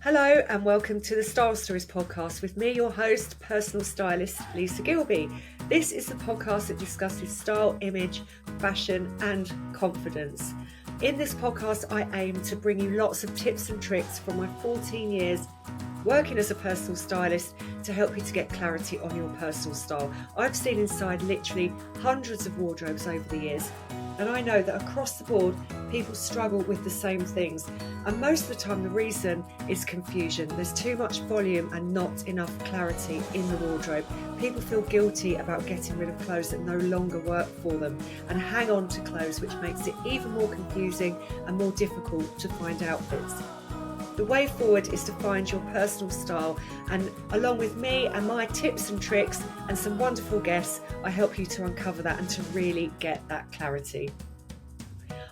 Hello and welcome to the Style Stories podcast with me, your host, personal stylist Lisa Gilby. This is the podcast that discusses style, image, fashion and confidence. In this podcast, I aim to bring you lots of tips and tricks from my 14 years working as a personal stylist to help you to get clarity on your personal style. I've seen inside literally hundreds of wardrobes over the years, and I know that across the board, people struggle with the same things. And most of the time, the reason is confusion. There's too much volume and not enough clarity in the wardrobe. People feel guilty about getting rid of clothes that no longer work for them and hang on to clothes, which makes it even more confusing and more difficult to find outfits. The way forward is to find your personal style, and along with me and my tips and tricks and some wonderful guests, I help you to uncover that and to really get that clarity.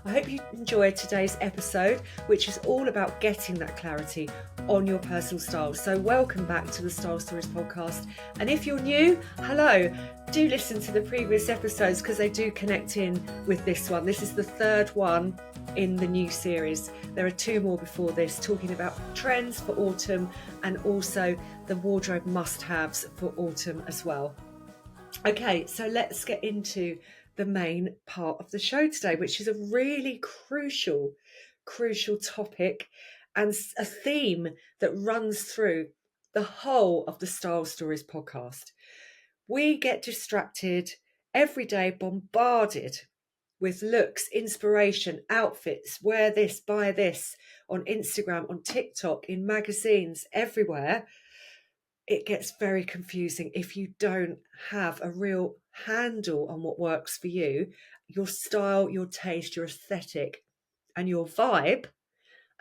I hope you enjoyed today's episode, which is all about getting that clarity on your personal style. So welcome back to the Style Stories podcast. And if you're new, hello, do listen to the previous episodes because they do connect in with this one. This is the third one in the new series. There are two more before this, talking about trends for autumn and also the wardrobe must-haves for autumn as well. Okay, so let's get into the main part of the show today, which is a really crucial topic and a theme that runs through the whole of the Style Stories podcast. We get distracted every day, bombarded with looks, inspiration, outfits, wear this, buy this on Instagram, on TikTok, in magazines, everywhere. It gets very confusing if you don't have a real handle on what works for you, your style, your taste, your aesthetic, and your vibe.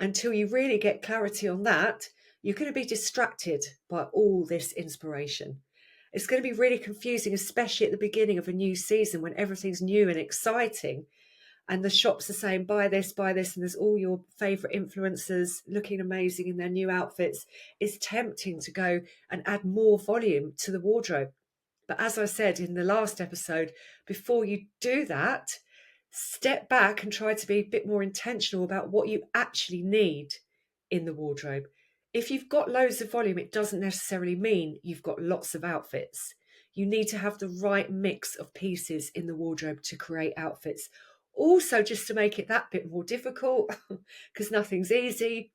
Until you really get clarity on that, you're going to be distracted by all this inspiration. It's going to be really confusing, especially at the beginning of a new season when everything's new and exciting. And the shops are saying, buy this, and there's all your favourite influencers looking amazing in their new outfits. It's tempting to go and add more volume to the wardrobe. But as I said in the last episode, before you do that, step back and try to be a bit more intentional about what you actually need in the wardrobe. If you've got loads of volume, it doesn't necessarily mean you've got lots of outfits. You need to have the right mix of pieces in the wardrobe to create outfits. Also, just to make it that bit more difficult, because nothing's easy,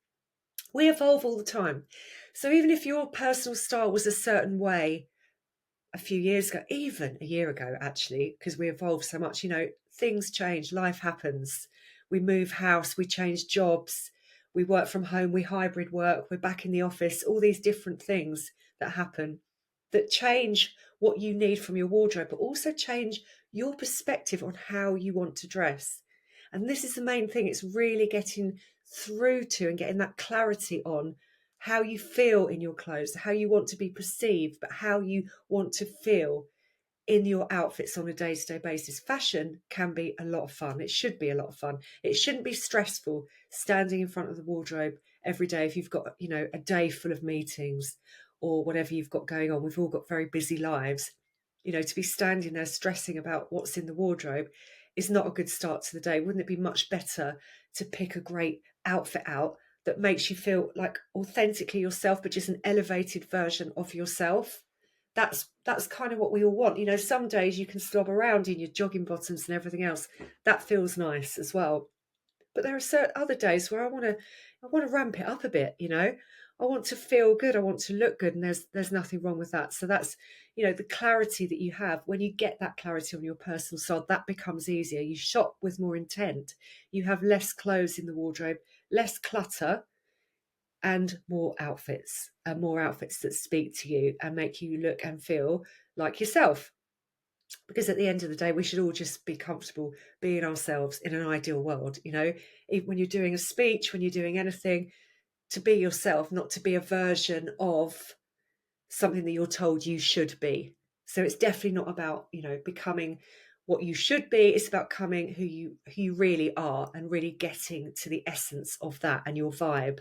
we evolve all the time. So even if your personal style was a certain way a few years ago, even a year ago, actually, because we evolve so much, things change, life happens. We move house, we change jobs, we work from home, we hybrid work, we're back in the office, all these different things that happen that change what you need from your wardrobe, but also change your perspective on how you want to dress. And this is the main thing. It's really getting through to and getting that clarity on how you feel in your clothes, how you want to be perceived, but how you want to feel in your outfits on a day-to-day basis. Fashion can be a lot of fun. It should be a lot of fun. It shouldn't be stressful standing in front of the wardrobe every day if you've got, a day full of meetings or whatever you've got going on. We've all got very busy lives. To be standing there stressing about what's in the wardrobe is not a good start to the day. Wouldn't it be much better to pick a great outfit out that makes you feel like authentically yourself, but just an elevated version of yourself? That's kind of what we all want. Some days you can slob around in your jogging bottoms and everything else. That feels nice as well. But there are certain other days where I want to ramp it up a bit. I want to feel good. I want to look good, and there's nothing wrong with that. So that's the clarity that you have when you get that clarity on your personal style. That becomes easier. You shop with more intent. You have less clothes in the wardrobe, less clutter, and more outfits that speak to you and make you look and feel like yourself. Because at the end of the day, we should all just be comfortable being ourselves in an ideal world. When you're doing a speech, when you're doing anything, to be yourself, not to be a version of something that you're told you should be. So it's definitely not about, becoming what you should be. It's about becoming who you really are and really getting to the essence of that and your vibe.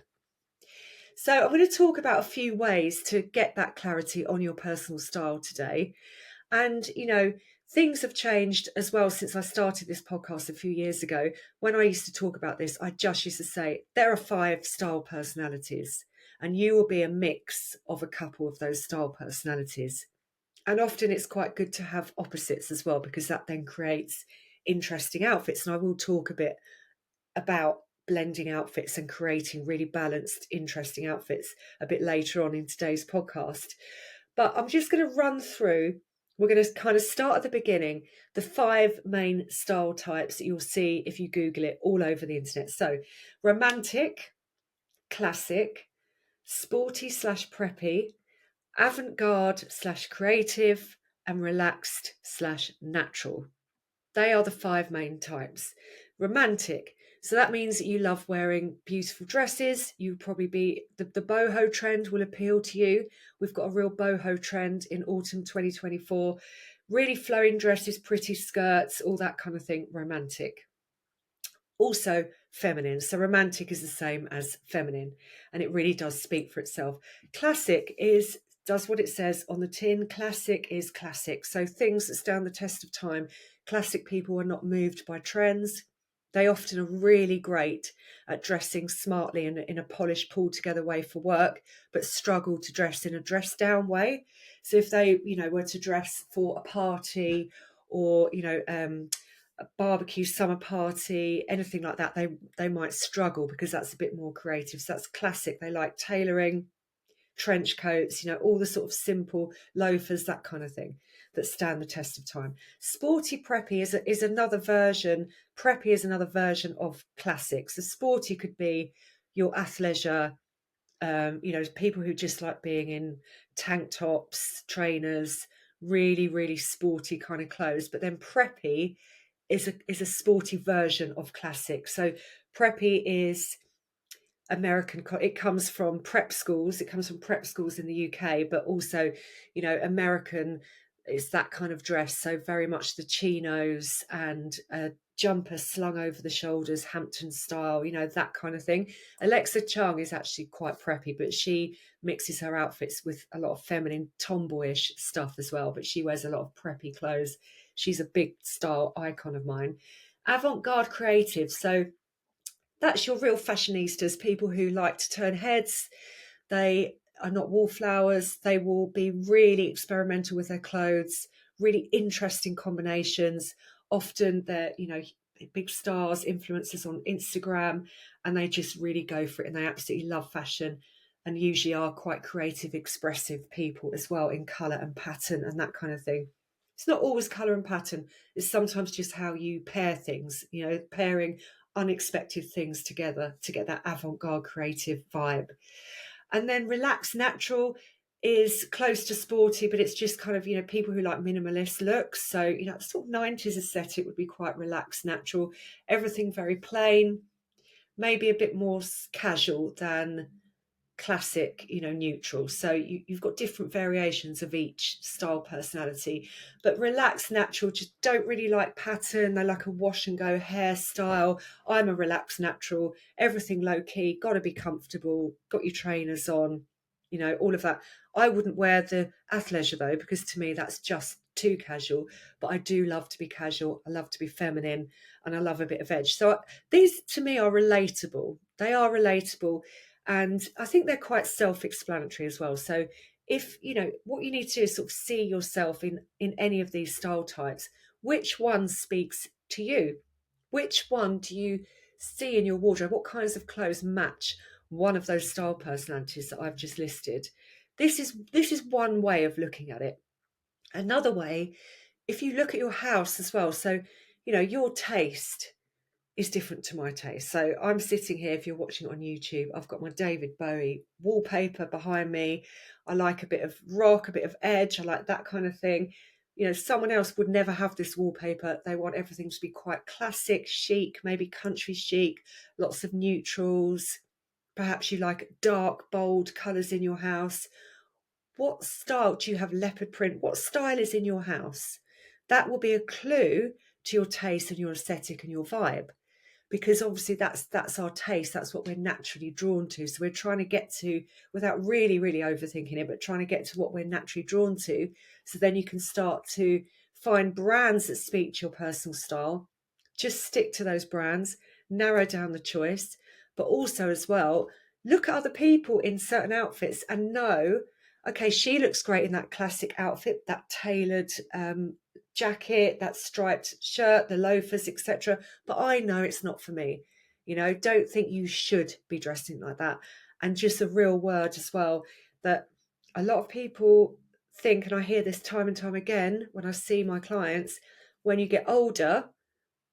So I'm going to talk about a few ways to get that clarity on your personal style today. And, things have changed as well since I started this podcast a few years ago. When I used to talk about this, I just used to say there are 5 style personalities. and you will be a mix of a couple of those style personalities. And often it's quite good to have opposites as well, because that then creates interesting outfits. And I will talk a bit about blending outfits and creating really balanced, interesting outfits a bit later on in today's podcast. But I'm just going to run through, we're going to kind of start at the beginning, the 5 main style types that you'll see if you Google it all over the internet. So romantic, classic, sporty slash preppy, avant-garde slash creative, and relaxed slash natural. They are the 5 main types. Romantic. So that means that you love wearing beautiful dresses. You probably be, the boho trend will appeal to you. We've got a real boho trend in autumn 2024. Really flowing dresses, pretty skirts, all that kind of thing. Romantic. Also feminine. So romantic is the same as feminine, and it really does speak for itself. Classic does what it says on the tin. Classic is classic. So things that stand the test of time. Classic people are not moved by trends. They often are really great at dressing smartly and in a polished, pulled together way for work, but struggle to dress in a dress down way. So if they, were to dress for a party or, a barbecue summer party, anything like that, they might struggle because that's a bit more creative. So that's classic. They like tailoring, trench coats, all the sort of simple loafers, that kind of thing, that stand the test of time. Sporty preppy is another version. Preppy is another version of classics. The sporty could be your athleisure, people who just like being in tank tops, trainers, really, really sporty kind of clothes. But then preppy is a sporty version of classic. So preppy is American. It comes from prep schools. It comes from prep schools in the UK, but also, American is that kind of dress. So very much the chinos and a jumper slung over the shoulders, Hampton style, that kind of thing. Alexa Chung is actually quite preppy, but she mixes her outfits with a lot of feminine, tomboyish stuff as well. But she wears a lot of preppy clothes. She's a big style icon of mine. Avant-garde creative. So that's your real fashionistas, people who like to turn heads. They are not wallflowers. They will be really experimental with their clothes, really interesting combinations. Often they're, big stars, influencers on Instagram, and they just really go for it, and they absolutely love fashion, and usually are quite creative, expressive people as well in colour and pattern and that kind of thing. It's not always colour and pattern. It's sometimes just how you pair things, pairing unexpected things together to get that avant-garde creative vibe. And then relaxed natural is close to sporty, but it's just kind of, people who like minimalist looks. So, sort of 90s aesthetic would be quite relaxed natural. Everything very plain, maybe a bit more casual than classic, neutral. So you've got different variations of each style personality, but relaxed natural just don't really like pattern. They like a wash and go hairstyle. I'm a relaxed natural, everything low key, got to be comfortable, got your trainers on, all of that. I wouldn't wear the athleisure though, because to me that's just too casual, but I do love to be casual. I love to be feminine, and I love a bit of edge. So these to me are relatable. They are relatable. And I think they're quite self-explanatory as well. So if, what you need to do is sort of see yourself in any of these style types, which one speaks to you? Which one do you see in your wardrobe? What kinds of clothes match one of those style personalities that I've just listed? This is one way of looking at it. Another way, if you look at your house as well, so, your taste is different to my taste. So I'm sitting here, if you're watching it on YouTube, I've got my David Bowie wallpaper behind me. I like a bit of rock, a bit of edge. I like that kind of thing. Someone else would never have this wallpaper. They want everything to be quite classic, chic, maybe country chic, lots of neutrals. Perhaps you like dark, bold colours in your house. What style do you have? Leopard print? What style is in your house? That will be a clue to your taste and your aesthetic and your vibe, because obviously that's our taste, that's what we're naturally drawn to. So we're trying to get to, without really overthinking it, but trying to get to what we're naturally drawn to. So then you can start to find brands that speak to your personal style, just stick to those brands, narrow down the choice. But also as well, look at other people in certain outfits and know, okay, she looks great in that classic outfit, that tailored jacket, that striped shirt, the loafers, etc. But I know it's not for me. Don't think you should be dressing like that. And just a real word as well, that a lot of people think, and I hear this time and time again when I see my clients, when you get older,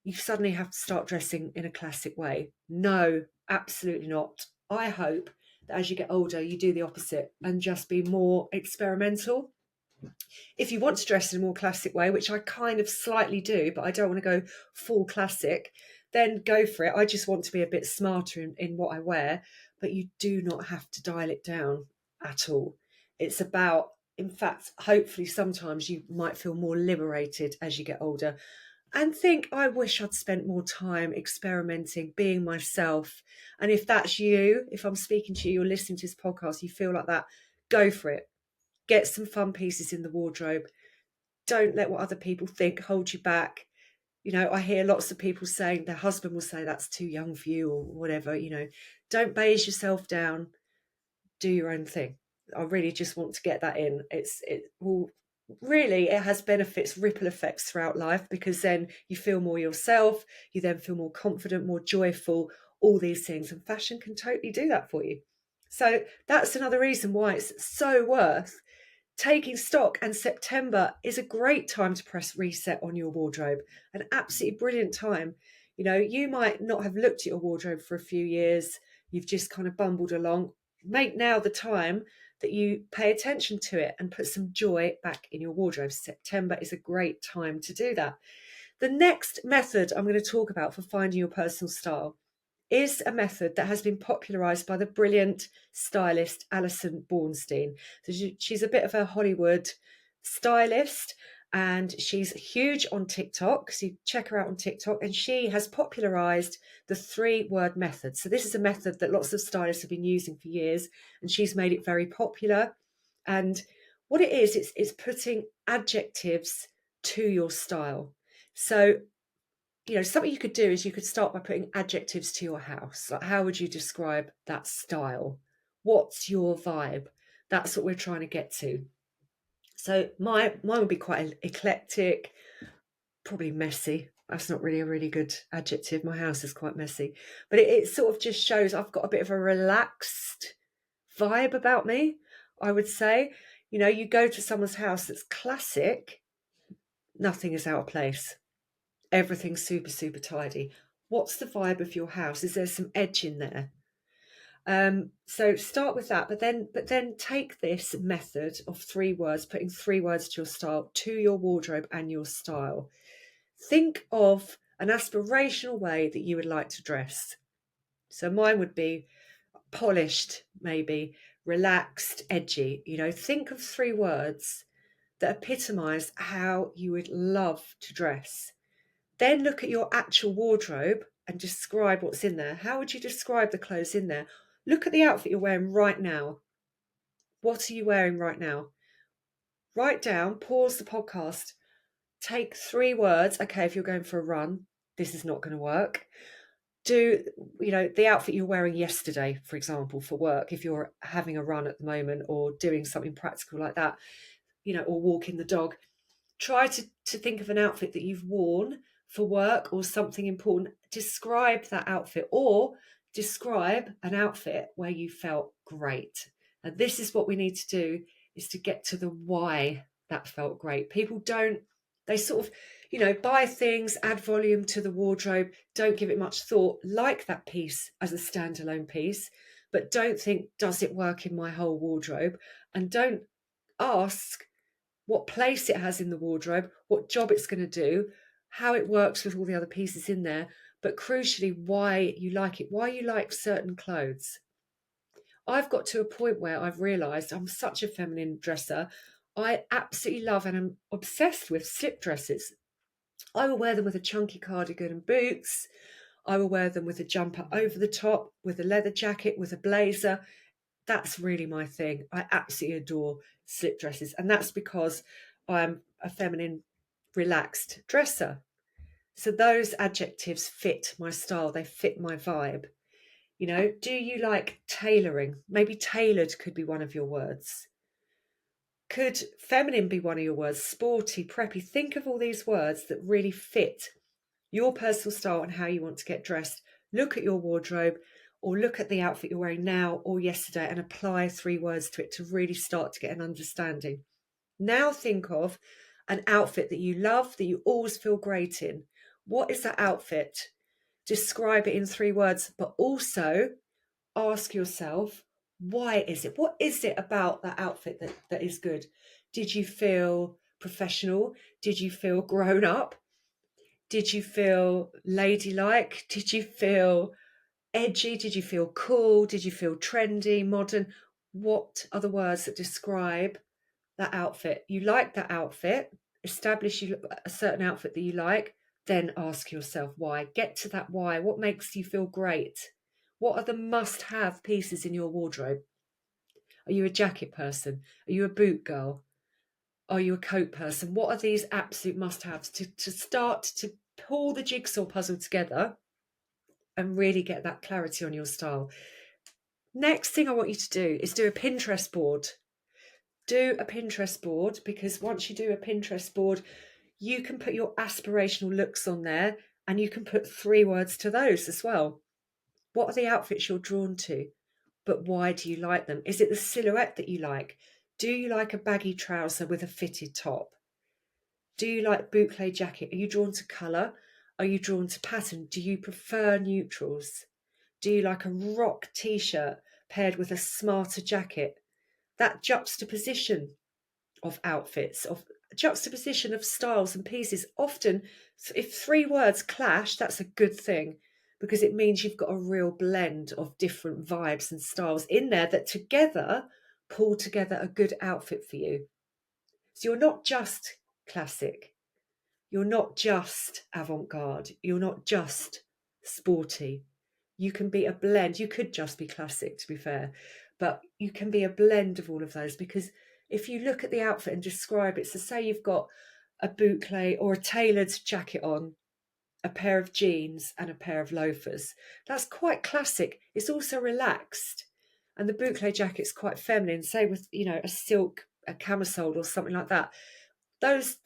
you suddenly have to start dressing in a classic way. No, absolutely not. I hope that as you get older, you do the opposite and just be more experimental. If you want to dress in a more classic way, which I kind of slightly do, but I don't want to go full classic, then go for it. I just want to be a bit smarter in what I wear, but you do not have to dial it down at all. It's about, in fact, hopefully sometimes you might feel more liberated as you get older and think, I wish I'd spent more time experimenting, being myself. And if that's you, if I'm speaking to you, you're listening to this podcast, you feel like that, go for it. Get some fun pieces in the wardrobe. Don't let what other people think hold you back. I hear lots of people saying their husband will say that's too young for you or whatever. Don't beige yourself down. Do your own thing. I really just want to get that in. It has benefits, ripple effects throughout life, because then you feel more yourself, you then feel more confident, more joyful, all these things. And fashion can totally do that for you. So that's another reason why it's so worth taking stock. And September is a great time to press reset on your wardrobe, an absolutely brilliant time. You might not have looked at your wardrobe for a few years, you've just kind of bumbled along. Make now the time that you pay attention to it and put some joy back in your wardrobe. September is a great time to do that. The next method I'm going to talk about for finding your personal style is a method that has been popularized by the brilliant stylist Alison Bornstein. So she's a bit of a Hollywood stylist, and she's huge on TikTok. So you check her out on TikTok, and she has popularized the 3-word method. So this is a method that lots of stylists have been using for years, and she's made it very popular. And what it is, it's putting adjectives to your style. So something you could do is you could start by putting adjectives to your house. Like, how would you describe that style? What's your vibe? That's what we're trying to get to. So mine would be quite eclectic, probably messy. That's not really a really good adjective. My house is quite messy, but it sort of just shows I've got a bit of a relaxed vibe about me, I would say. You go to someone's house that's classic, nothing is out of place. Everything's super, super tidy. What's the vibe of your house? Is there some edge in there? So start with that, but then take this method of 3 words, putting 3 words to your style, to your wardrobe and your style. Think of an aspirational way that you would like to dress. So mine would be polished, maybe relaxed, edgy. Think of 3 words that epitomize how you would love to dress. Then look at your actual wardrobe and describe what's in there. How would you describe the clothes in there? Look at the outfit you're wearing right now. What are you wearing right now? Write down, pause the podcast, take 3 words. Okay, if you're going for a run, this is not going to work. Do, the outfit you're wearing yesterday, for example, for work, if you're having a run at the moment or doing something practical like that, or walking the dog. Try to think of an outfit that you've worn for work or something important. Describe that outfit, or describe an outfit where you felt great. And this is what we need to do, is to get to the why that felt great. People they sort of, buy things, add volume to the wardrobe, don't give it much thought, like that piece as a standalone piece, but don't think, does it work in my whole wardrobe? And don't ask what place it has in the wardrobe, what job it's going to do, how it works with all the other pieces in there, but crucially, why you like it, why you like certain clothes. I've got to a point where I've realised I'm such a feminine dresser. I absolutely love and I'm obsessed with slip dresses. I will wear them with a chunky cardigan and boots. I will wear them with a jumper over the top, with a leather jacket, with a blazer. That's really my thing. I absolutely adore slip dresses. And that's because I'm a feminine, relaxed dresser. So those adjectives fit my style. They fit my vibe. Do you like tailoring? Maybe tailored could be one of your words. Could feminine be one of your words? Sporty, preppy. Think of all these words that really fit your personal style and how you want to get dressed. Look at your wardrobe or look at the outfit you're wearing now or yesterday and apply 3 words to it to really start to get an understanding. Now think of an outfit that you love, that you always feel great in. What is that outfit? Describe it in 3 words, but also ask yourself, why is it? What is it about that outfit that is good? Did you feel professional? Did you feel grown up? Did you feel ladylike? Did you feel edgy? Did you feel cool? Did you feel trendy, modern? What are the words that describe that outfit? You like that outfit, establish a certain outfit that you like, then ask yourself why. Get to that why. What makes you feel great? What are the must-have pieces in your wardrobe? Are you a jacket person? Are you a boot girl? Are you a coat person? What are these absolute must-haves to start to pull the jigsaw puzzle together and really get that clarity on your style? Next thing I want you to do is do a Pinterest board. Do a Pinterest board, because once you do a Pinterest board, you can put your aspirational looks on there and you can put 3 words to those as well. What are the outfits you're drawn to? But why do you like them? Is it the silhouette that you like? Do you like a baggy trouser with a fitted top? Do you like boucle jacket? Are you drawn to colour? Are you drawn to pattern? Do you prefer neutrals? Do you like a rock t-shirt paired with a smarter jacket? That juxtaposition of outfits, of juxtaposition of styles and pieces. Often, if 3 words clash, that's a good thing, because it means you've got a real blend of different vibes and styles in there that together pull together a good outfit for you. So you're not just classic, you're not just avant-garde, you're not just sporty. You can be a blend. You could just be classic, to be fair, but you can be a blend of all of those, because if you look at the outfit and describe it, so say you've got a boucle or a tailored jacket on, a pair of jeans and a pair of loafers, that's quite classic. It's also relaxed. And the boucle jacket's quite feminine, say with, a silk, a camisole or something like that. Those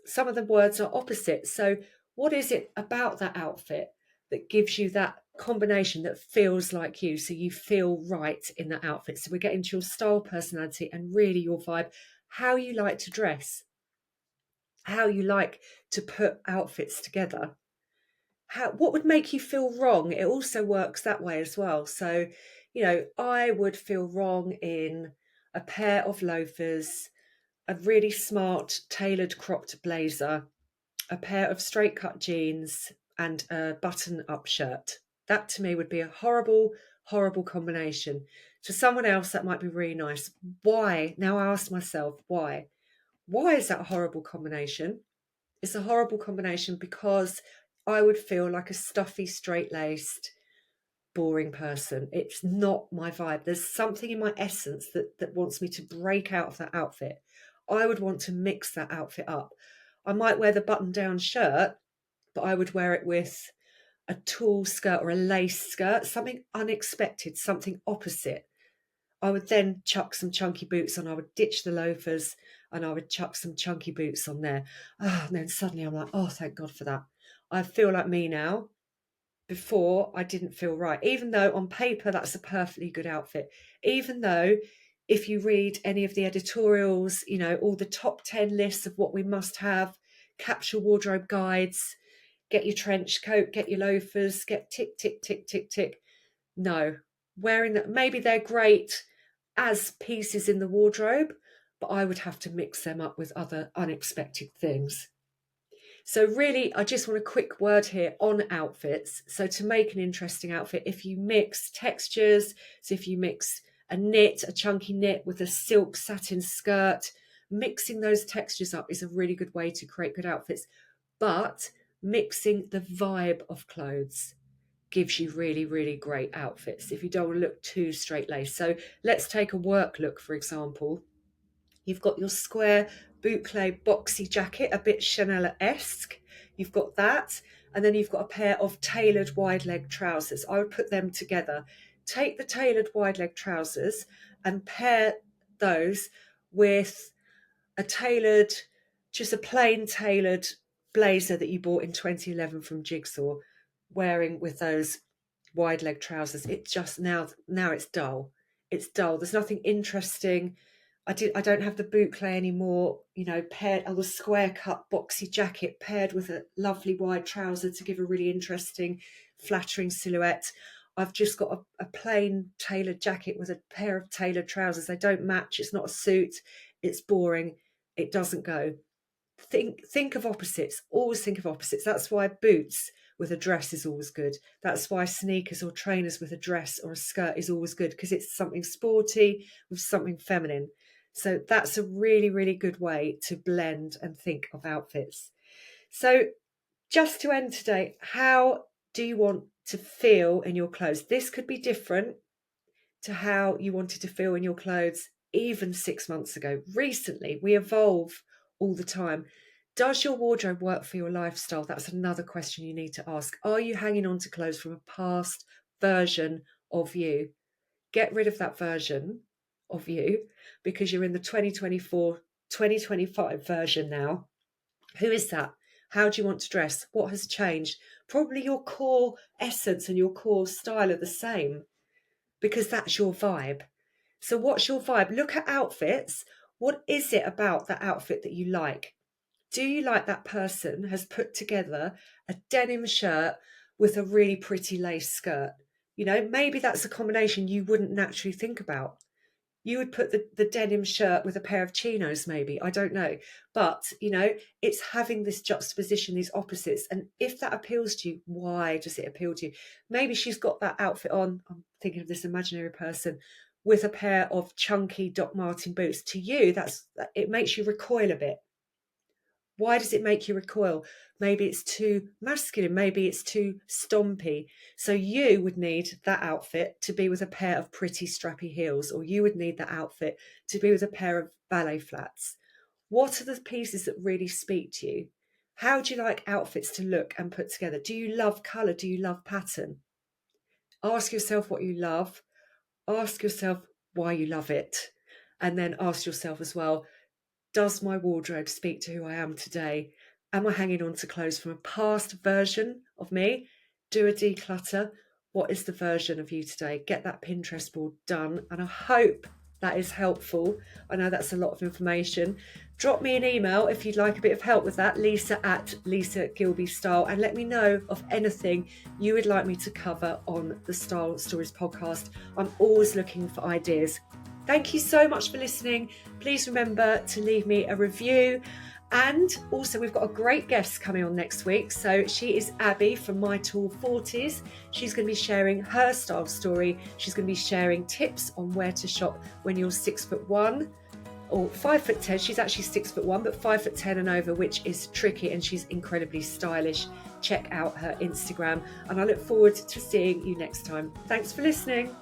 some of the words are opposite. So what is it about that outfit that gives you that combination that feels like you, so you feel right in that outfit? So we're getting to your style, personality, and really your vibe, how you like to dress, how you like to put outfits together. What would make you feel wrong? It also works that way as well. So, I would feel wrong in a pair of loafers, a really smart tailored cropped blazer, a pair of straight cut jeans, and a button up shirt. That to me would be a horrible, horrible combination. To someone else, that might be really nice. Why? Now I ask myself, why? Why is that a horrible combination? It's a horrible combination because I would feel like a stuffy, straight laced, boring person. It's not my vibe. There's something in my essence that wants me to break out of that outfit. I would want to mix that outfit up. I might wear the button down shirt, but I would wear it with a tulle skirt or a lace skirt, something unexpected, something opposite. I would then chuck some chunky boots on. I would ditch the loafers and I would chuck some chunky boots on there. And then suddenly I'm like, oh, thank God for that. I feel like me now. Before, I didn't feel right, even though on paper that's a perfectly good outfit. Even though if you read any of the editorials, all the top 10 lists of what we must have, capsule wardrobe guides, get your trench coat, get your loafers, get tick, tick, tick, tick, tick. No, wearing that, maybe they're great as pieces in the wardrobe, but I would have to mix them up with other unexpected things. So really, I just want a quick word here on outfits. So to make an interesting outfit, if you mix textures, so if you mix a chunky knit with a silk satin skirt, mixing those textures up is a really good way to create good outfits. But mixing the vibe of clothes gives you really, really great outfits if you don't want to look too straight-laced. So let's take a work look, for example. You've got your square boucle boxy jacket, a bit Chanel-esque. You've got that. and then you've got a pair of tailored wide leg trousers. I would put them together. Take the tailored wide leg trousers and pair those with just a plain tailored blazer that you bought in 2011 from Jigsaw, wearing with those wide leg trousers. It just now it's dull. It's dull. There's nothing interesting. I don't have the boucle anymore. Paired the square cut boxy jacket paired with a lovely wide trouser to give a really interesting, flattering silhouette. I've just got a plain tailored jacket with a pair of tailored trousers. They don't match. It's not a suit. It's boring. It doesn't go. Think of opposites. Always think of opposites. That's why boots with a dress is always good. That's why sneakers or trainers with a dress or a skirt is always good, because it's something sporty with something feminine. So that's a really, really good way to blend and think of outfits. So just to end today, how do you want to feel in your clothes? This could be different to how you wanted to feel in your clothes even 6 months ago. Recently, we evolve all the time. Does your wardrobe work for your lifestyle? That's another question you need to ask. Are you hanging on to clothes from a past version of you? Get rid of that version of you, because you're in the 2024, 2025 version now. Who is that? How do you want to dress? What has changed? Probably your core essence and your core style are the same, because that's your vibe. So what's your vibe? Look at outfits. What is it about that outfit that you like? Do you like that person has put together a denim shirt with a really pretty lace skirt? Maybe that's a combination you wouldn't naturally think about. You would put the denim shirt with a pair of chinos, maybe. I don't know. But, it's having this juxtaposition, these opposites. And if that appeals to you, why does it appeal to you? Maybe she's got that outfit on, I'm thinking of this imaginary person, with a pair of chunky Doc Marten boots. To you, it makes you recoil a bit. Why does it make you recoil? Maybe it's too masculine. Maybe it's too stompy. So you would need that outfit to be with a pair of pretty strappy heels, or you would need that outfit to be with a pair of ballet flats. What are the pieces that really speak to you? How do you like outfits to look and put together? Do you love colour? Do you love pattern? Ask yourself what you love. Ask yourself why you love it. And then ask yourself as well, does my wardrobe speak to who I am today? Am I hanging on to clothes from a past version of me? Do a declutter. What is the version of you today? Get that Pinterest board done. And I hope that is helpful. I know that's a lot of information. Drop me an email if you'd like a bit of help with that, Lisa@Lisa Gilby Style, and let me know of anything you would like me to cover on the Style Stories podcast. I'm always looking for ideas. Thank you so much for listening. Please remember to leave me a review. And also, we've got a great guest coming on next week. So she is Abby from My Tall 40s. She's going to be sharing her style story. She's going to be sharing tips on where to shop when you're 6'1" or 5'10". She's actually 6'1", but 5'10" and over, which is tricky, and she's incredibly stylish. Check out her Instagram, and I look forward to seeing you next time. Thanks for listening.